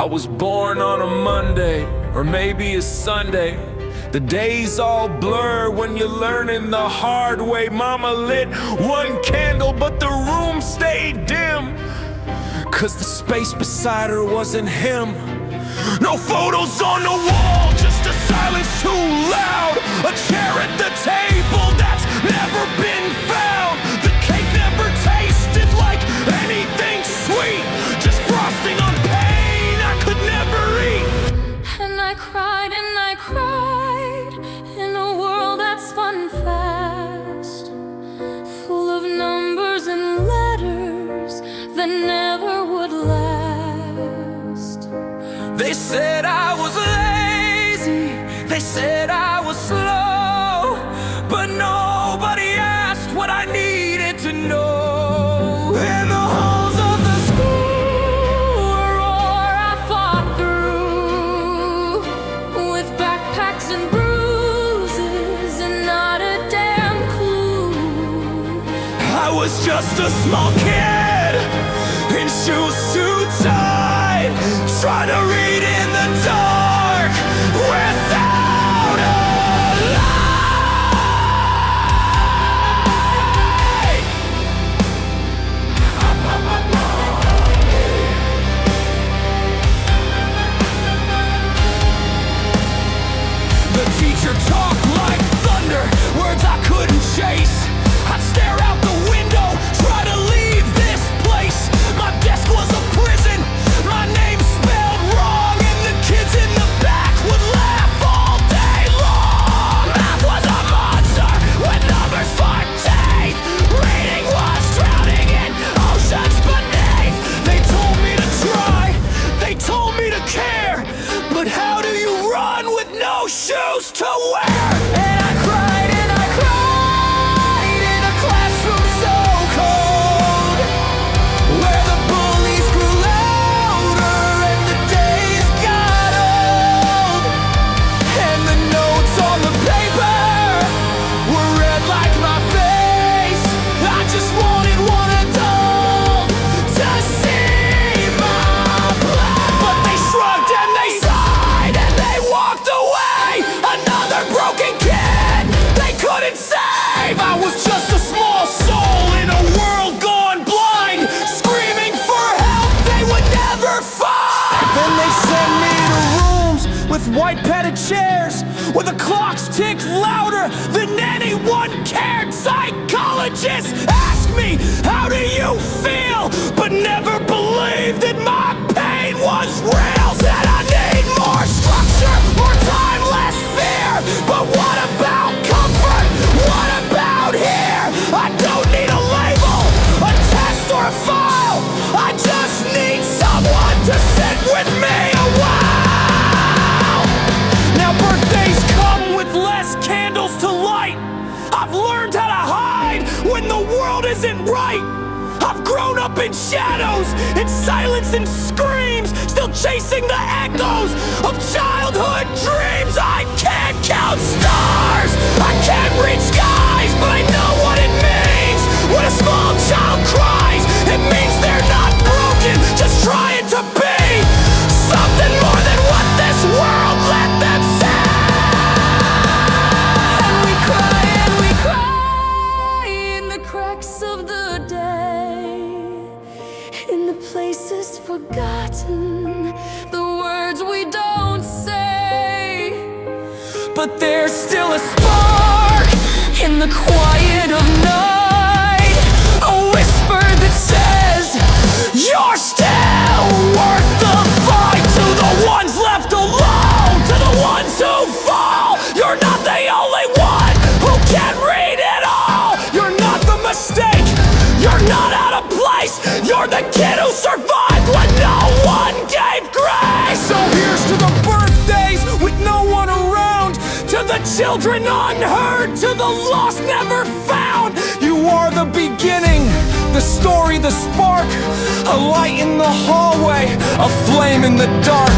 was born on a Monday, or maybe a Sunday. The days all blur when you're learning the hard way. Mama lit one candle, but the room stayed dim, 'cause the space beside her wasn't him. No photos on the wall, just a silence too loud. A chair at the table that's never been found. The cake never tasted like anything sweet, just frosting on pain I could never eat. And I cried in a world that spun fast, full of numbers and letters that never would last. They said I was lazy, they said I was slow, but nobody asked what I needed to know. In the halls of the school were all I fought through, with backpacks and bruises and not a damn clue. I was just a small kid in shoes too tight, trying to read in the dark without a light. The teacher talked like thunder, words I couldn't chase. I'd stare out the window, try to leave this place. My desk was a prison, my name spelled wrong, and the kids in the back would laugh all day long. Math was a monster with numbers for teeth. Reading was drowning in oceans beneath. They told me to try, they told me to care, but how do you run with no shoes to wear? And I cried in a classroom so cold, where the bullies grew louder and the days got old. And the notes on the paper were red like my face. I just wanted one adult to see my blood. But they shrugged and they sighed and they walked away. Another broken kid they couldn't save. I was just a small soul in a world gone blind, screaming for help they would never find. Then they sent me to rooms with white padded chairs, where the clocks ticked louder than anyone cared. Psychologists asked me, how do you feel? But never believed that my pain was real. Said I need more structure, more time, less fear. But what about comfort? What about here? I don't need a label, a test or a file. I just need someone to sit with me a while. Now birthdays come with less candles to light. I've learned how to hide when the world isn't right. I've grown up in shadows, in silence and screams, still chasing the echoes of childhood dreams. I can't count stars, I can't read skies, but I know what it means when a small child cries. It means they're not broken, just trying to be something more than what this world let them say. And we cry in the cracks of the day, in the places forgotten, the words we don't say. But there's still a spark in the quiet of night, a whisper that says you're still worth the fight. To the ones left alone, to the ones who fall, you're not the only one who can read it all. You're not the mistake, you're not out of place. You're the kid who survived when no one gave grace. So here's to the birthdays with no one around, to the children unheard, to the lost never found. You are the beginning, the story, the spark, a light in the hallway, a flame in the dark.